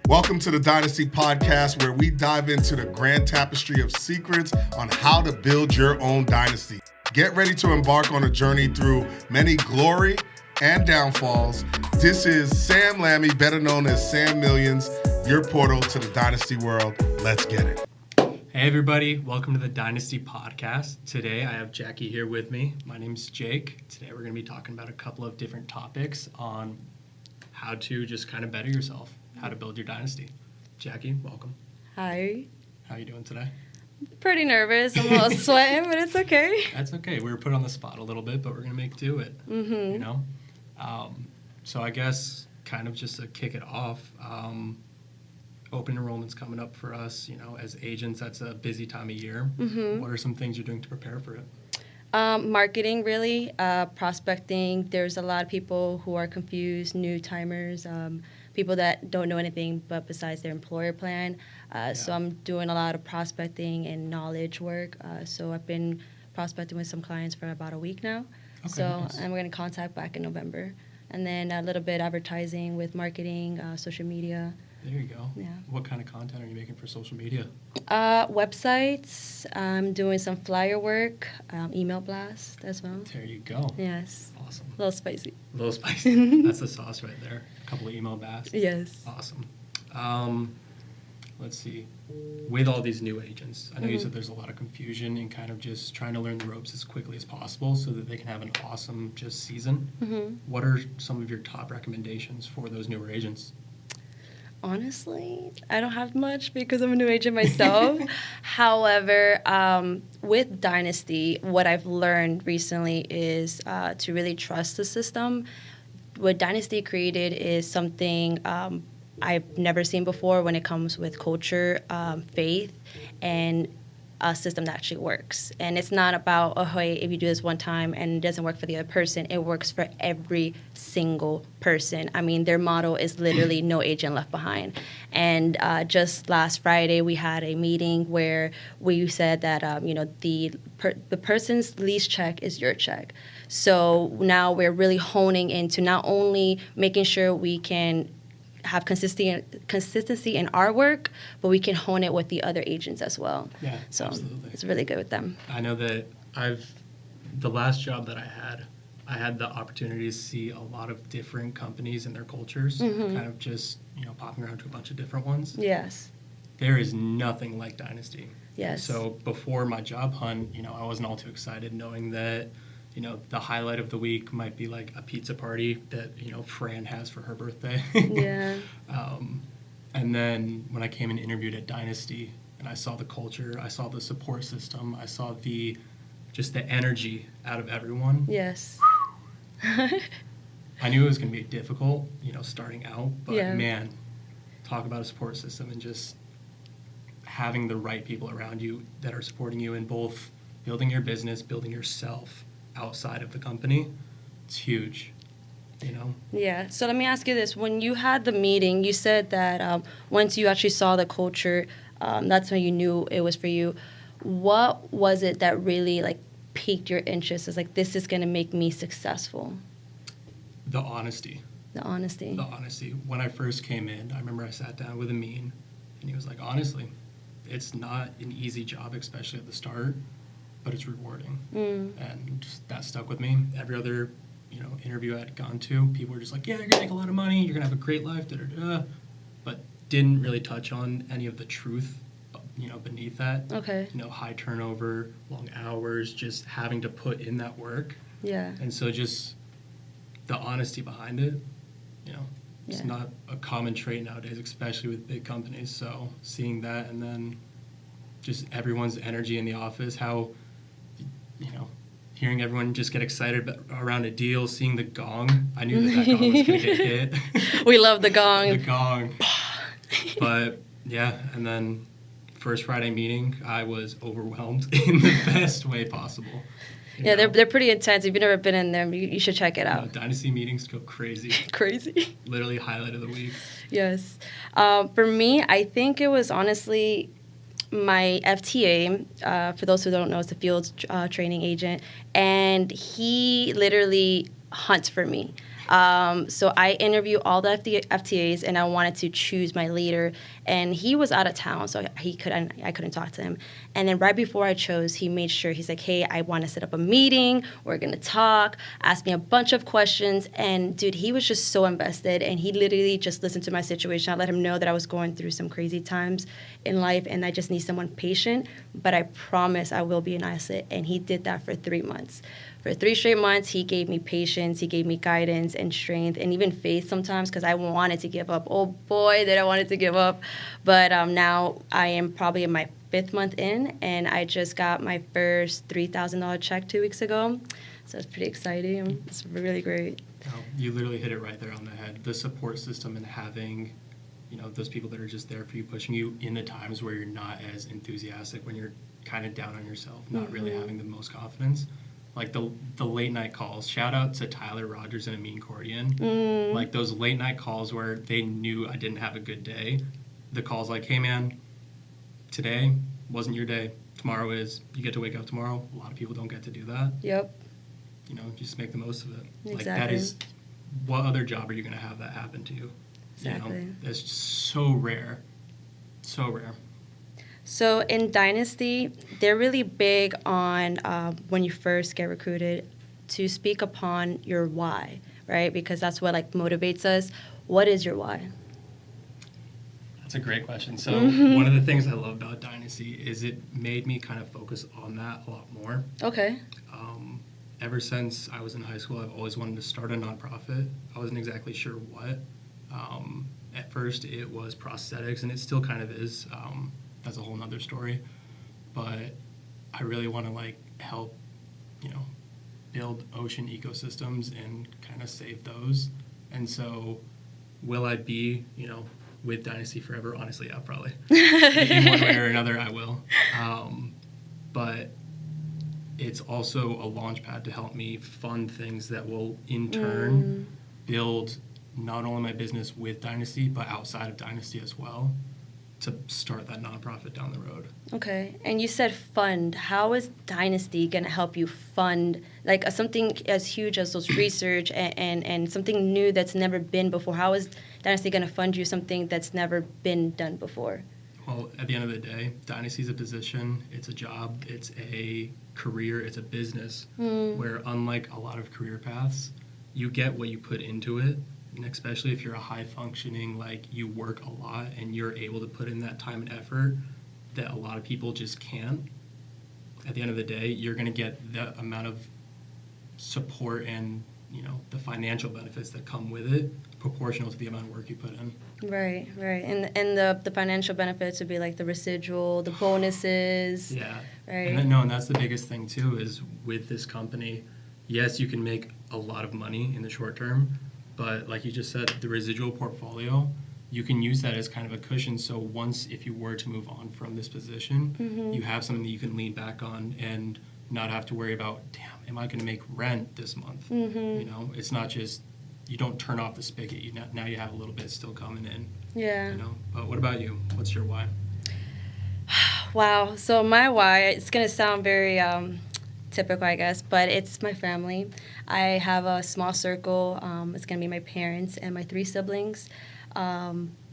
Welcome to the Dynasty podcast, where we dive into the grand tapestry of secrets on how to build your own dynasty. Get ready to embark on a journey through many glory and downfalls. This is Sam Lammy, better known as Sam Millions, your portal to the Dynasty world. Let's get it. Hey everybody, welcome to the Dynasty podcast. Today I have Jacky here with me. My name's Jake. Today we're going to be talking about a couple of different topics on how to just kind of better yourself, how to build your dynasty. Jacky, welcome. Hi. How are you doing today? Pretty nervous. I'm a little sweating, but it's okay. That's okay. We were put on the spot a little bit, but we're going to make do it, you know? So I guess kind of just to kick it off, open enrollment's coming up for us, you know, as agents. That's a busy time of year. What are some things you're doing to prepare for it? Marketing, really. Prospecting. There's a lot of people who are confused, new timers, people that don't know anything but besides their employer plan. So I'm doing a lot of prospecting and knowledge work. So I've been prospecting with some clients for about a week now. Okay, so nice. And we're going to contact back in November. And then a little bit advertising with marketing, social media. There you go. Yeah. What kind of content are you making for social media? Websites. I'm doing some flyer work, email blast as well. There you go. Yes. Awesome. A little spicy. A little spicy. That's the sauce right there. A couple of email blasts. Yes. Awesome. Let's see. With all these new agents, I know you said there's a lot of confusion and kind of just trying to learn the ropes as quickly as possible so that they can have an awesome just season. What are some of your top recommendations for those newer agents? Honestly, I don't have much because I'm a new agent myself. However, with Dynasty, what I've learned recently is to really trust the system. What Dynasty created is something I've never seen before when it comes with culture, faith, and a system that actually works. And it's not about, oh, hey, if you do this one time and it doesn't work for the other person, it works for every single person. I mean, their motto is literally no agent left behind. And just last Friday, we had a meeting where we said that, the person's lease check is your check. So now we're really honing into not only making sure we can have consistency in our work, but we can hone it with the other agents as well. Yeah, so absolutely. It's really good with them. I know that the last job that I had the opportunity to see a lot of different companies and their cultures, kind of just, popping around to a bunch of different ones. Yes. There is nothing like Dynasty. Yes. So before my job hunt, I wasn't all too excited knowing that, the highlight of the week might be like a pizza party that, Fran has for her birthday. Yeah. And then when I came and interviewed at Dynasty and I saw the culture, I saw the support system, I saw just the energy out of everyone. Yes. I knew it was going to be difficult, starting out, but yeah. Man, talk about a support system and just having the right people around you that are supporting you in both building your business, building yourself outside of the company. It's huge, Yeah. So let me ask you this. When you had the meeting, you said that once you actually saw the culture, that's when you knew it was for you. What was it that really piqued your interest? It's this is going to make me successful? The honesty. The honesty. When I first came in, I remember I sat down with Amin, and he was like, honestly, it's not an easy job, especially at the start, but it's rewarding. And that stuck with me. Every other, interview I'd gone to, people were just like, yeah, you're going to make a lot of money, you're going to have a great life, but didn't really touch on any of the truth, beneath that. Okay. High turnover, long hours, just having to put in that work. Yeah. And so just the honesty behind it, it's not a common trait nowadays, especially with big companies. So seeing that, and then just everyone's energy in the office, how, hearing everyone just get excited around a deal, seeing the gong. I knew that gong was going to get hit. We love the gong. The gong. But, yeah, and then first Friday meeting, I was overwhelmed in the best way possible. Yeah, they're pretty intense. If you've never been in them, you should check it out. Dynasty meetings go crazy. Crazy. Literally highlight of the week. Yes. For me, I think it was honestly my FTA, for those who don't know, is the field training agent, and he literally hunts for me. So I interviewed all the FTAs, and I wanted to choose my leader. And he was out of town, so I couldn't talk to him. And then right before I chose, he made sure, he's like, hey, I want to set up a meeting. We're going to talk. Asked me a bunch of questions. And, dude, he was just so invested. And he literally just listened to my situation. I let him know that I was going through some crazy times in life, and I just need someone patient. But I promise I will be an asset. And he did that for 3 months. For 3 straight months, he gave me patience, he gave me guidance and strength, and even faith sometimes, because I wanted to give up. Oh boy, did I wanted to give up. But now I am probably in my 5th month in, and I just got my first $3,000 check 2 weeks ago. So it's pretty exciting. It's really great. Oh, you literally hit it right there on the head. The support system and having, those people that are just there for you, pushing you in the times where you're not as enthusiastic, when you're kind of down on yourself, not really having the most confidence. Like the late night calls. Shout out to Tyler Rogers and Amin Cordian. Like those late night calls where they knew I didn't have a good day. The calls like, hey man, today wasn't your day. Tomorrow is. You get to wake up tomorrow. A lot of people don't get to do that. Yep. Just make the most of it. Exactly. Like that is, what other job are you going to have that happen to you? Exactly. That's just so rare. So rare. So in Dynasty, they're really big on when you first get recruited to speak upon your why, right? Because that's what motivates us. What is your why? That's a great question. So one of the things I love about Dynasty is it made me kind of focus on that a lot more. Okay. Ever since I was in high school, I've always wanted to start a nonprofit. I wasn't exactly sure what. At first, it was prosthetics, and it still kind of is. That's a whole nother story. But I really want to help, build ocean ecosystems and kind of save those. And so will I be, with Dynasty forever? Honestly, yeah, probably. In one way or another, I will. But it's also a launch pad to help me fund things that will, in turn, build not only my business with Dynasty, but outside of Dynasty as well, to start that nonprofit down the road. Okay. And you said fund. How is Dynasty going to help you fund something as huge as those research and something new that's never been before? How is Dynasty going to fund you something that's never been done before? Well, at the end of the day, Dynasty is a position, it's a job, it's a career, it's a business, where unlike a lot of career paths, you get what you put into it. And especially if you're a high-functioning, you work a lot and you're able to put in that time and effort that a lot of people just can't. At the end of the day, you're going to get the amount of support and, the financial benefits that come with it proportional to the amount of work you put in. Right. And the financial benefits would be the residual, the bonuses. Yeah. Right. And that's the biggest thing, too, is with this company, yes, you can make a lot of money in the short term, but like you just said, the residual portfolio, you can use that as kind of a cushion. So once, if you were to move on from this position, you have something that you can lean back on and not have to worry about, damn, am I going to make rent this month? It's not just, you don't turn off the spigot. Now you have a little bit still coming in. Yeah. But what about you? What's your why? Wow. So my why, it's going to sound very typical, I guess, but it's my family. I have a small circle. It's going to be my parents and my 3 siblings.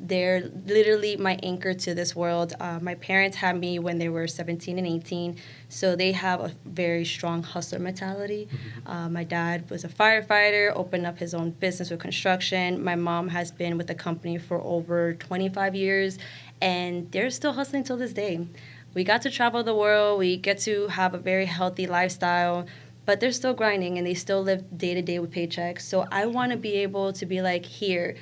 They're literally my anchor to this world. My parents had me when they were 17 and 18, so they have a very strong hustler mentality. My dad was a firefighter, opened up his own business with construction. My mom has been with the company for over 25 years, and they're still hustling till this day. We got to travel the world. We get to have a very healthy lifestyle. But they're still grinding, and they still live day-to-day with paychecks. So I want to be able to be here,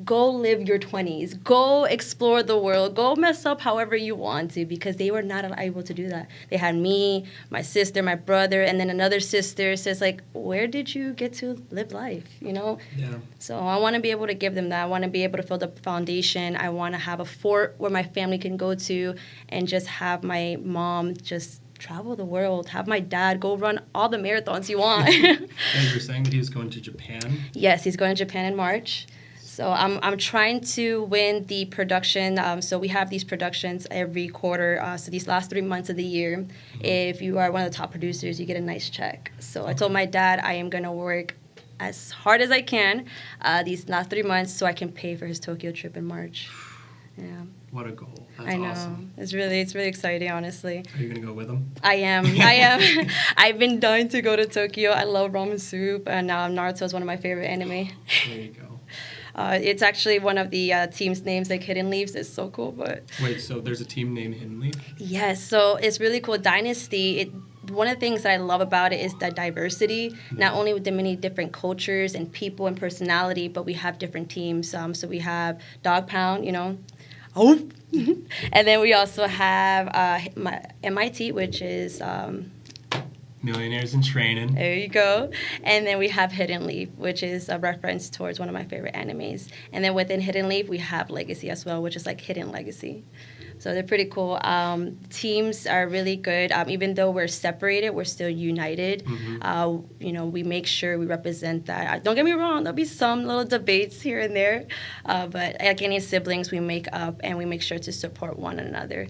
go live your 20s. Go explore the world. Go mess up however you want to, because they were not able to do that. They had me, my sister, my brother, and then another sister says, where did you get to live life, Yeah. So I want to be able to give them that. I want to be able to build a foundation. I want to have a fort where my family can go to and just have my mom just travel the world, have my dad go run all the marathons you want. And you were saying that he was going to Japan? Yes, he's going to Japan in March. So I'm trying to win the production. So we have these productions every quarter. So these last 3 months of the year, if you are one of the top producers, you get a nice check. So I told my dad I am going to work as hard as I can these last 3 months so I can pay for his Tokyo trip in March. Yeah. What a goal. That's I know. awesome. It's really exciting, honestly. Are you going to go with him? I am. I've been dying to go to Tokyo. I love ramen soup, and Naruto is one of my favorite anime. There you go. It's actually one of the team's names, like Hidden Leaves. It's so cool, but... Wait, so there's a team named Hidden Leaf? Yes, so it's really cool. Dynasty, one of the things that I love about it is the diversity, not only with the many different cultures and people and personality, but we have different teams. So we have Dog Pound, Oh. And then we also have MIT, which is... Millionaires in Training. There you go. And then we have Hidden Leaf, which is a reference towards one of my favorite animes. And then within Hidden Leaf, we have Legacy as well, which is like Hidden Legacy. So they're pretty cool. Teams are really good. Even though we're separated, we're still united. We make sure we represent that. Don't get me wrong, there'll be some little debates here and there. But like any siblings, we make up and we make sure to support one another.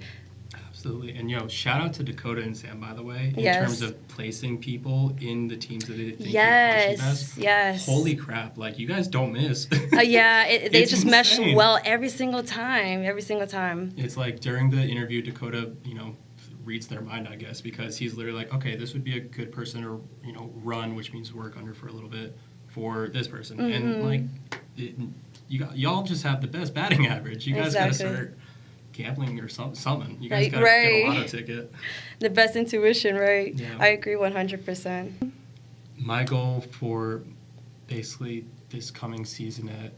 Absolutely. And shout out to Dakota and Sam, by the way, in Yes. terms of placing people in the teams that they think Yes, you best. yes. Holy crap, like you guys don't miss. They It's just mesh insane. well every single time. It's like during the interview, Dakota, reads their mind, I guess, because he's literally like, okay, this would be a good person to, run, which means work under for a little bit for this person. And like, y'all just have the best batting average. You guys got to start gambling or something. You guys got to get a lotto ticket. The best intuition, right? Yeah. I agree 100%. My goal for basically this coming season at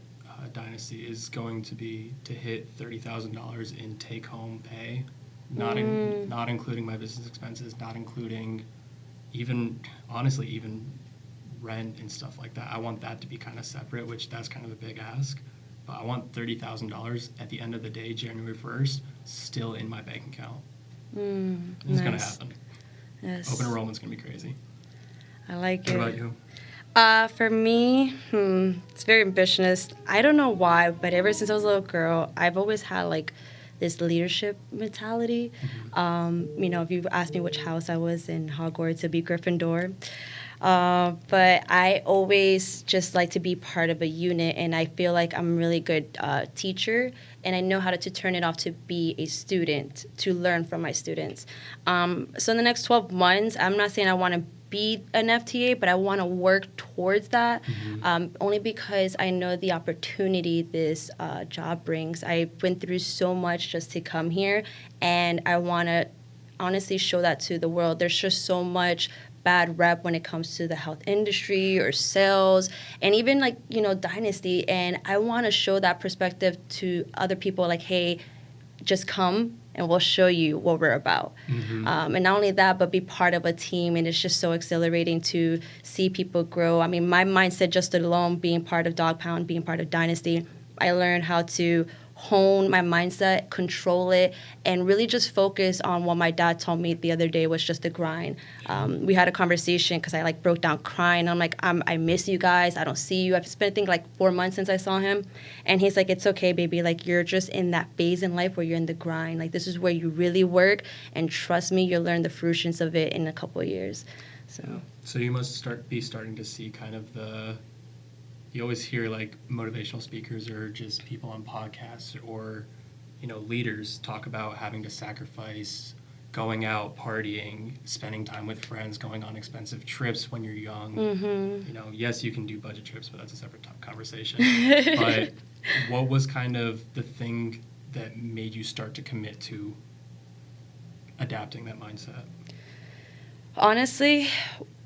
Dynasty is going to be to hit $30,000 in take-home pay, not including my business expenses, not including even rent and stuff like that. I want that to be kind of separate, which that's kind of a big ask. But I want $30,000 at the end of the day, January 1st, still in my bank account. It's going to happen. Yes. Open enrollment's going to be crazy. I like it. What about you? For me, it's very ambitious. I don't know why, but ever since I was a little girl, I've always had like this leadership mentality. If you asked me which house I was in Hogwarts, it'd be Gryffindor. But I always just like to be part of a unit, and I feel like I'm a really good teacher, and I know how to turn it off to be a student, to learn from my students. So in the next 12 months, I'm not saying I want to be an FTA, but I want to work towards that, only because I know the opportunity this job brings. I went through so much just to come here, and I want to honestly show that to the world. There's just so much bad rep when it comes to the health industry or sales and even Dynasty, and I want to show that perspective to other people, like, hey, just come and we'll show you what we're about. And not only that, but be part of a team, and it's just so exhilarating to see people grow. I mean, my mindset just alone being part of Dog Pound, being part of Dynasty, I learned how to hone my mindset, control it, and really just focus on what my dad told me the other day was just the grind. We had a conversation because I broke down crying. I'm like, I miss you guys. I don't see you. I've spent, I think, 4 months since I saw him. And he's like, it's okay, baby. You're just in that phase in life where you're in the grind. This is where you really work. And trust me, you'll learn the fruitions of it in a couple of years. So you must be starting to see kind of you always hear motivational speakers or just people on podcasts or, leaders talk about having to sacrifice going out, partying, spending time with friends, going on expensive trips when you're young. Yes, you can do budget trips, but that's a separate conversation. But what was kind of the thing that made you start to commit to adapting that mindset? Honestly,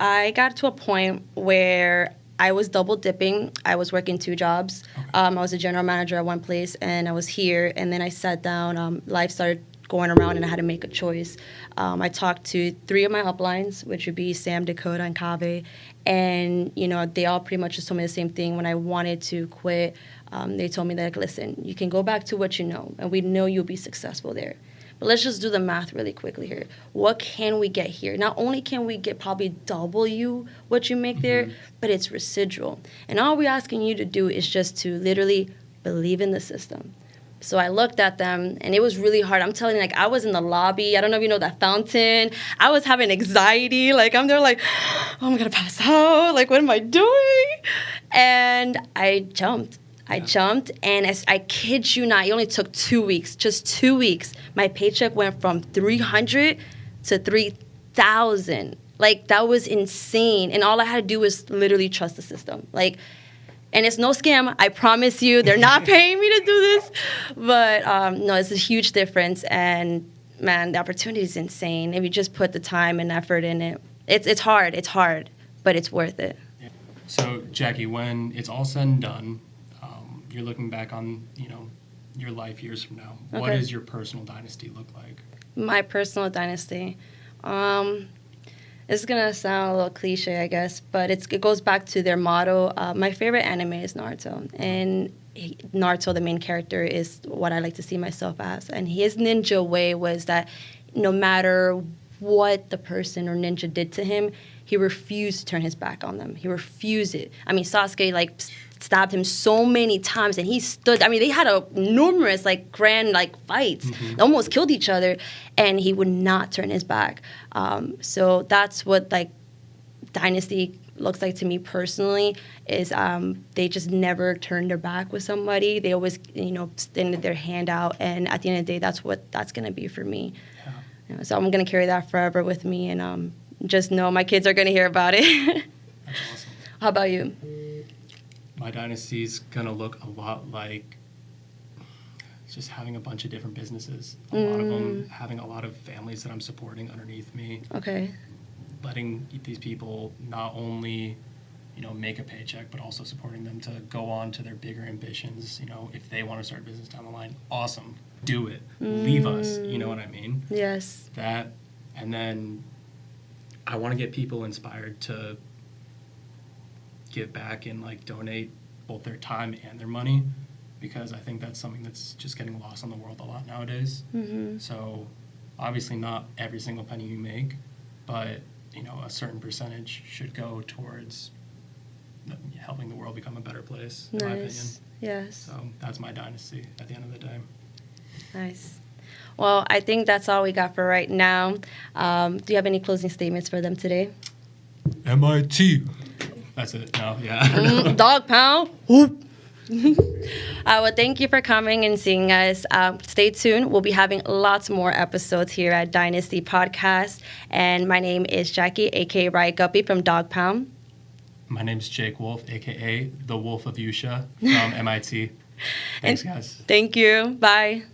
I got to a point where I was double dipping. I was working 2 jobs. Okay. I was a general manager at one place, and I was here. And then I sat down. Life started going around, and I had to make a choice. I talked to 3 of my uplines, which would be Sam, Dakota, and Kave. And, they all pretty much just told me the same thing. When I wanted to quit, they told me that, listen, you can go back to what you know, and we know you'll be successful there. But let's just do the math really quickly here. What can we get here? Not only can we get probably double what you make there, but it's residual. And all we're asking you to do is just to literally believe in the system. So I looked at them, and it was really hard. I'm telling you, like, I was in the lobby. I don't know if you know that fountain. I was having anxiety. Like, I'm there like, oh, I'm going to pass out. Like, what am I doing? And I jumped. I jumped, and as I kid you not, it only took 2 weeks, just 2 weeks. My paycheck went from $300 to $3,000. Like, that was insane. And all I had to do was literally trust the system. Like, and it's no scam. I promise you, they're not paying me to do this. But no, it's a huge difference. And man, the opportunity is insane. If you just put the time and effort in it, it's hard. It's hard, but it's worth it. So, Jacky, when it's all said and done, you're looking back on, your life years from now. Okay. What does your personal dynasty look like? My personal dynasty. It's going to sound a little cliche, I guess, but it goes back to their motto. My favorite anime is Naruto, and Naruto, the main character, is what I like to see myself as. And his ninja way was that no matter what the person or ninja did to him, he refused to turn his back on them. He refused it. I mean, Sasuke, stabbed him so many times, and he stood. I mean, they had numerous, grand, fights. Mm-hmm. They almost killed each other, and he would not turn his back. So that's what, Dynasty looks like to me personally, is they just never turn their back with somebody. They always, extended their hand out, and at the end of the day, that's what that's going to be for me. Yeah. So I'm going to carry that forever with me, and just know my kids are going to hear about it. That's awesome. How about you? My dynasty's gonna look a lot like just having a bunch of different businesses. A lot of them having a lot of families that I'm supporting underneath me. Okay. Letting these people not only, make a paycheck, but also supporting them to go on to their bigger ambitions. If they want to start a business down the line, awesome, do it. Leave us. You know what I mean? Yes. That, and then I want to get people inspired to give back and donate both their time and their money, because I think that's something that's just getting lost on the world a lot nowadays. Mm-hmm. So obviously not every single penny you make, but a certain percentage should go towards helping the world become a better place, in my opinion. Yes. So that's my dynasty at the end of the day. Nice. Well, I think that's all we got for right now. Do you have any closing statements for them today? MIT. That's it. No, yeah. Dog pound. Whoop. Well, thank you for coming and seeing us. Stay tuned. We'll be having lots more episodes here at Dynasty Podcast. And my name is Jacky, a.k.a. Riot Guppy from Dog Pound. My name's Jake Wolf, a.k.a. The Wolf of Yusha from MIT. Thanks, guys. Thank you. Bye.